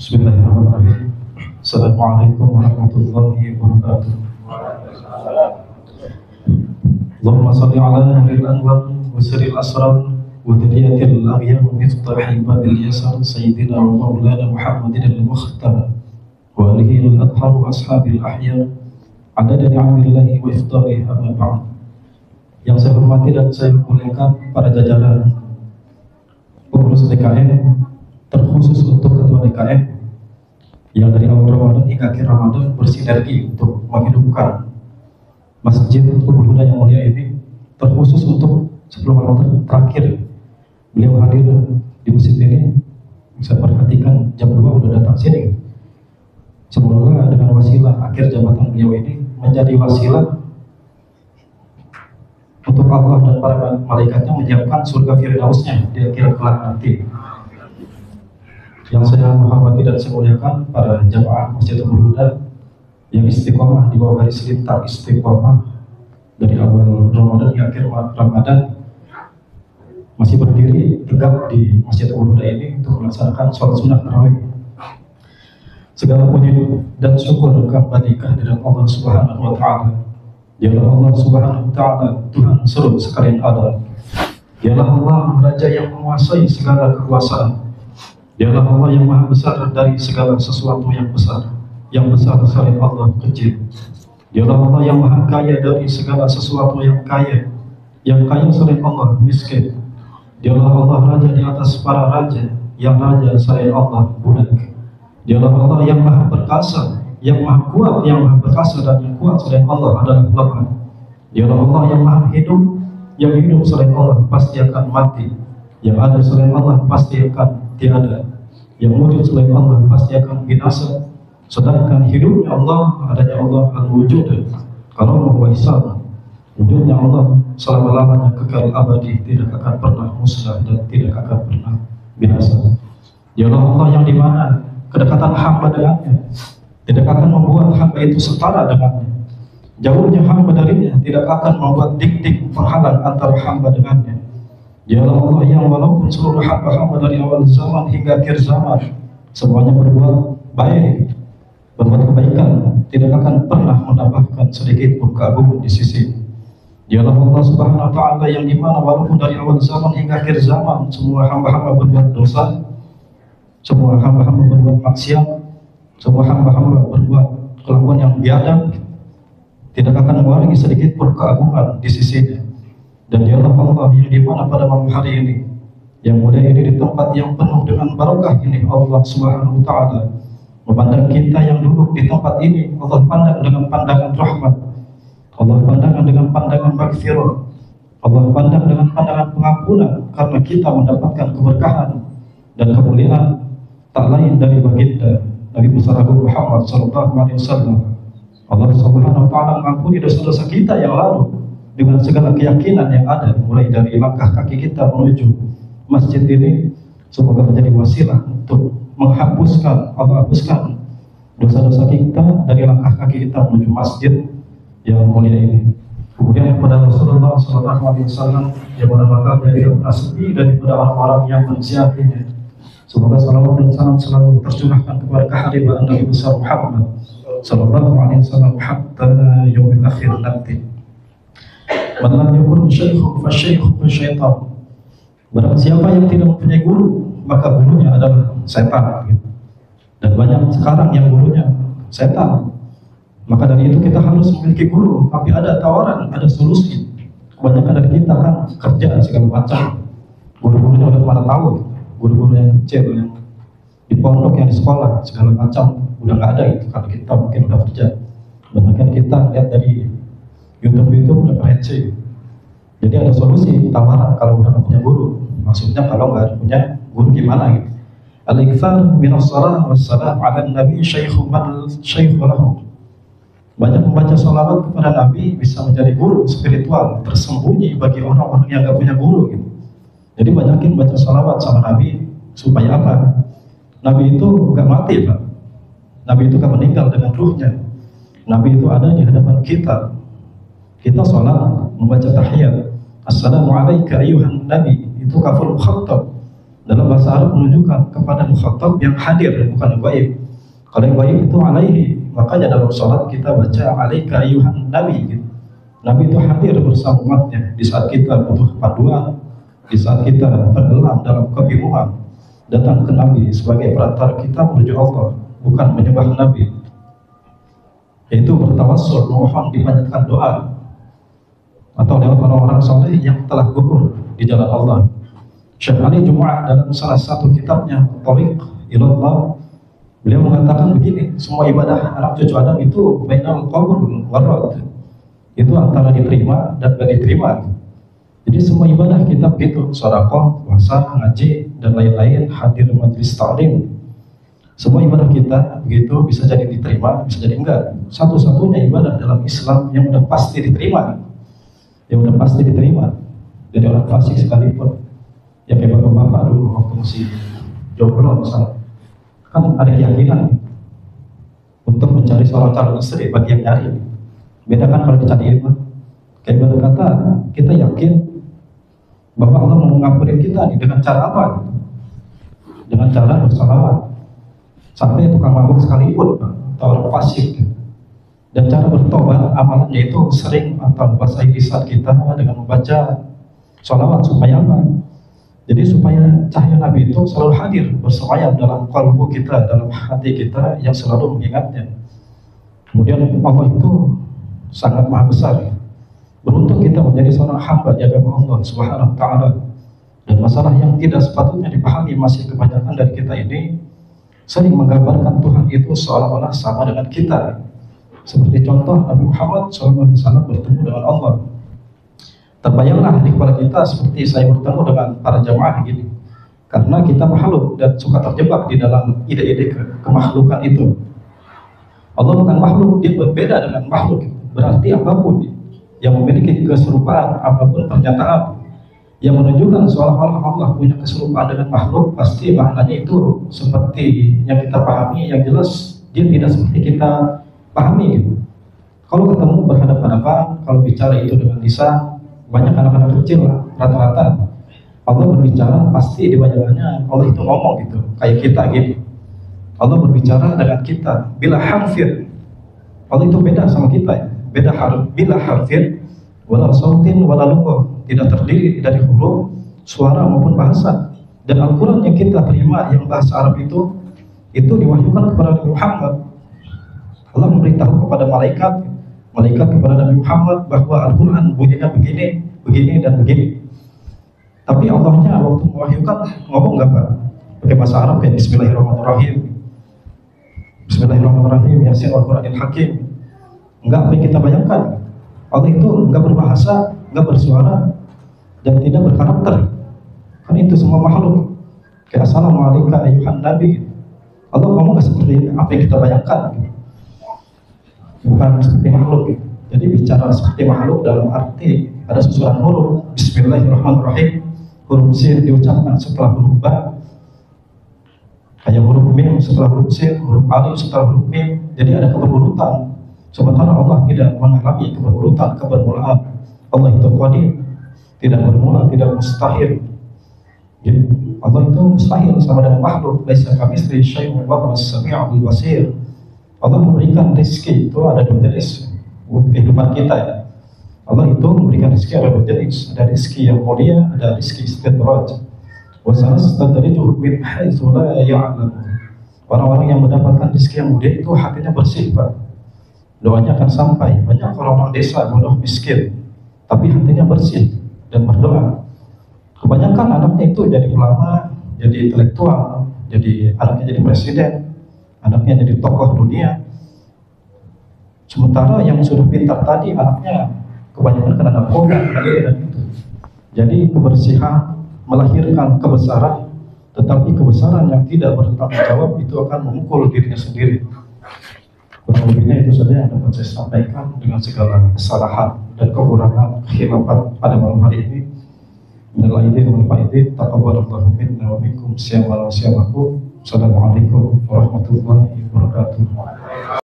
Bismillahirrahmanirrahim. Assalamualaikum warahmatullahi wabarakatuh. Allahumma salli ala nuril anwar wa sirril asrar wa daliyatil aghyar wa miftahil babil yasar sayyidina wa maulana Muhammadin al-mukhtar wa alihi al-adhar wa ashabil ahyar adada ni'amillahi wa iftarihi amma ba'd. Yang saya hormati dan saya muliakan para jajaran pengurus DKM, terkhusus untuk ketua DKM yang dari awal Ramadan hingga akhir Ramadan bersinergi untuk menghidupkan Masjid Ummul Huda yang mulia ini, terkhusus untuk sebelum Ramadan terakhir beliau hadir di masjid ini. Saya perhatikan jam 2 udah datang sini. Semoga dengan wasilah akhir jabatan beliau ini menjadi wasilah untuk Allah dan para malaikatnya menyiapkan surga Firdausnya di akhir kelak nanti. Yang saya hormati dan saya muliakan para jamaah Masjid Ummul Huda yang istiqomah di bawah garis lintang istiqomah dari awal Ramadan hingga akhir Ramadan, masih berdiri tegak di Masjid Ummul Huda ini untuk melaksanakan sholat sunnah tarawih. Segala puji dan syukur kembali kehadirat Allah Subhanahu wa Ta'ala. Dialah Allah Subhanahu wa Ta'ala, Tuhan seluruh sekalian ada. Dialah Allah Raja yang menguasai segala kekuasaan. Dialah Allah yang maha besar dari segala sesuatu yang besar. Yang besar selain Allah kecil. Dialah Allah yang maha kaya dari segala sesuatu yang kaya. Yang kaya selain Allah miskin. Dialah Allah Raja di atas para raja. Yang raja selain Allah budak. Dialah Allah yang maha perkasa, yang maha kuat, yang maha perkasa dan yang kuat selain Allah adalah lemah. Dialah Allah yang maha hidup, yang hidup selain Allah pasti akan mati. Yang ada selain Allah pasti akan tiada. Yang wujud selain Allah pasti akan binasa. Sedangkan hidupnya Allah, adanya Allah al-wujud, kalau wa ihsan. Wujudnya Allah selama-lamanya kekal abadi, tidak akan pernah musnah dan tidak akan pernah binasa. Dialah Allah yang dimana kedekatan hamba dengannya tidak akan membuat hamba itu setara dengannya. Jauhnya hamba darinya tidak akan membuat dik-dik penghalang antara hamba dengannya. Dialah Allah yang walaupun seluruh hamba-hamba dari awal zaman hingga akhir zaman semuanya berbuat baik, berbuat kebaikan, tidak akan pernah menambahkan sedikit pun keagungan di sisi. Dialah Allah Subhanahu wa Ta'ala yang dimana walaupun dari awal zaman hingga akhir zaman semua hamba-hamba berbuat dosa, semua hamba-hamba berbuat maksiat, semua hamba-hamba berbuat kelakuan yang biadab, tidak akan mengurangi sedikit pun keagungan di sisinya. Dan dialah Allah yang dimana pada malam hari ini yang mulia ini, di tempat yang penuh dengan barokah ini, Allah Subhanahu wa Ta'ala memandang kita yang duduk di tempat ini. Allah pandang dengan pandangan rahmat, Allah pandang dengan pandangan maghfirah, Allah pandang dengan pandangan pengampunan, karena kita mendapatkan keberkahan dan kemuliaan tak lain dari baginda Nabi besar Agung Muhammad sallallahu alaihi wasallam. Allah Subhanahu wa Ta'ala mengampuni dosa-dosa kita yang lalu dengan segala keyakinan yang ada, mulai dari langkah kaki kita menuju masjid ini. Semoga menjadi wasilah untuk menghapuskan, Allah hapuskan dosa-dosa kita dari langkah kaki kita menuju masjid yang mulia ini. Kemudian kepada Rasulullah sallallahu alaihi wasallam yang mana maka dari sepi daripada orang-orang yang menziarahinya. Semoga salawat dan salam selalu tercurahkan kepada kehadiran Nabi besar Muhammad sallallahu alaihi wasallam hatta yaumil akhir nanti. Man lam yakun syaikhu fa syaikhu syaitan. Barang siapa yang tidak mempunyai guru, maka gurunya adalah setan. Dan banyak sekarang yang gurunya setan. Maka dari itu kita harus memiliki guru, tapi ada tawaran, ada solusi. Kebanyakan dari kita kan kerja segala macam. Guru-gurunya udah mana tahu. Guru-guru yang kecil, yang di pondok, yang di sekolah, segala macam udah nggak ada itu. Kalau kita mungkin udah kerja. Bahkan kita lihat dari YouTube udah kece. Jadi ada solusi tawaran kalau udah nggak punya guru. Maksudnya kalau nggak punya guru gimana gitu. Al-ikthar minas salah wassalam ala nabi syaikhu man syaikhu lahu. Banyak membaca salawat kepada Nabi bisa menjadi guru spiritual tersembunyi bagi orang-orang yang nggak punya guru gitu. Jadi banyakin baca salawat sama Nabi supaya apa? Nabi itu nggak mati, Pak. Nabi itu nggak meninggal dengan ruhnya. Nabi itu ada di hadapan kita. Kita sholat membaca tahiyat, assalamualaikum ayyuhan nabi, itu kaful khattab. Dalam bahasa Arab menunjukkan kepada mukhatab yang hadir, bukan yang gaib. Kalau yang gaib itu alaihi, makanya dalam sholat kita baca alaika ayuhan nabi gitu. Nabi itu hadir bersama umatnya di saat kita butuh panduan, di saat kita tenggelam dalam kebingungan, datang ke Nabi sebagai perantara kita menuju Allah, bukan menyembah Nabi. Yaitu bertawassul, memohon dipanjatkan doa, atau lewat orang-orang soleh yang telah gugur di jalan Allah. Syekh Ali Jumu'ah dalam salah satu kitabnya Thariq Ilallah, beliau mengatakan begini, semua ibadah anak cucu Adam itu bainal qabul wal rad, itu antara diterima dan gak diterima. Jadi semua ibadah kita begitu, sedekah, puasa, ngaji dan lain-lain, hadir majelis ta'lim, semua ibadah kita begitu bisa jadi diterima, bisa jadi enggak. Satu-satunya ibadah dalam Islam yang udah pasti diterima, yang udah pasti diterima, jadi orang fasik sekalipun, ya kayak bapak-bapak dulu waktu masih jomblo misalnya, kan ada keyakinan untuk mencari seorang calon istri bagi yang nyari. Beda kan kalau dicari ilmu, kayak berkata kita yakin bahwa Allah mau mengampunin kita nih dengan cara apa? Dengan cara bersalawat. Sampai tukang mabuk sekalipun atau orang fasik. Dan cara bertobat amalannya itu sering atau basahi lisan kita dengan membaca sholawat. Supaya apa? Jadi supaya cahaya Nabi itu selalu hadir bersemayam dalam kalbu kita, dalam hati kita yang selalu mengingatnya. Kemudian Allah itu sangat maha besar. Beruntung kita menjadi seorang hamba di agama Allah Subhanahu wa ta'ala. Dan masalah yang tidak sepatutnya dipahami masih kebanyakan dari kita ini sering menggambarkan Tuhan itu seolah-olah sama dengan kita. Seperti contoh Nabi Muhammad SAW bertemu dengan Allah. Terbayanglah di kepala kita seperti saya bertemu dengan para jamaah gini. Karena kita makhluk dan suka terjebak di dalam ide-ide kemakhlukan itu. Allah bukan makhluk, dia berbeda dengan makhluk. Berarti apapun yang memiliki keserupaan, apapun pernyataan yang menunjukkan seolah-olah Allah punya keserupaan dengan makhluk, pasti maknanya itu seperti yang kita pahami, yang jelas dia tidak seperti kita pahami gitu. Kalau ketemu berhadapan-hadapan, kalau bicara itu dengan lisan, banyak anak-anak kecil lah, rata-rata Allah berbicara pasti di bayangannya Allah itu ngomong gitu, kayak kita gitu. Allah berbicara dengan kita bila harfir, Allah itu beda sama kita ya. Beda harf, bila harfir wala sautin wala lughah, tidak terdiri dari huruf, suara maupun bahasa. Dan Al-Quran yang kita terima yang bahasa Arab itu diwahyukan kepada Nabi Muhammad. Allah memberitahu kepada malaikat kepada Nabi Muhammad bahwa Al-Quran bunyinya begini, begini dan begini. Tapi Allahnya waktu mewahyukan ngomong nggak Pak? Pakai bahasa Arab kayak Bismillahirrahmanirrahim, Bismillahirrahmanirrahim, Yasin wal-Quranil Hakim. Enggak apa yang kita bayangkan. Allah itu enggak berbahasa, enggak bersuara, dan tidak berkarakter. Kan itu semua makhluk. Kayak assalamualaikum ayuhan nabi. Allah ngomong nggak seperti apa yang kita bayangkan. Bukan seperti makhluk. Jadi bicara seperti makhluk dalam arti ada susunan huruf. Bismillahirrahmanirrahim. Huruf sin diucapkan setelah huruf ba. Kayak huruf mim setelah huruf sin, huruf alif setelah huruf mim. Jadi ada keberurutan. Sementara Allah tidak mengalami keberurutan, kebermulaan. Allah itu qadim, tidak bermula, tidak mustahil. Jadi Allah itu mustahil sama dengan makhluk. Laisa kamitslihi syai'un wa huwas sami'ul basir. Allah memberikan rezeki itu ada dua jenis kehidupan kita ya. Allah itu memberikan rezeki ada dua jenis, ada rezeki yang mulia, ada rezeki istidraj. Wa sanastadrijuhum min haitsu la ya'lamun. Orang-orang yang mendapatkan rezeki yang mulia itu hatinya bersih Pak. Doanya akan sampai. Banyak orang-orang desa bodoh miskin, tapi hatinya bersih dan berdoa. Kebanyakan anaknya itu jadi ulama, jadi intelektual, jadi anaknya jadi presiden, anaknya jadi tokoh dunia. Sementara yang sudah pintar tadi anaknya kebanyakan kena narkoba dan itu. Jadi kebersihan melahirkan kebesaran, tetapi kebesaran yang tidak bertanggung jawab itu akan memukul dirinya sendiri. Kurang lebihnya itu saja yang dapat saya sampaikan dengan segala kesalahan dan kekurangan khilafat pada malam hari ini. Minal aidin wal faidin, taqabbalallahu minna wa minkum, syamala wa syamakum. Assalamualaikum warahmatullahi wabarakatuh.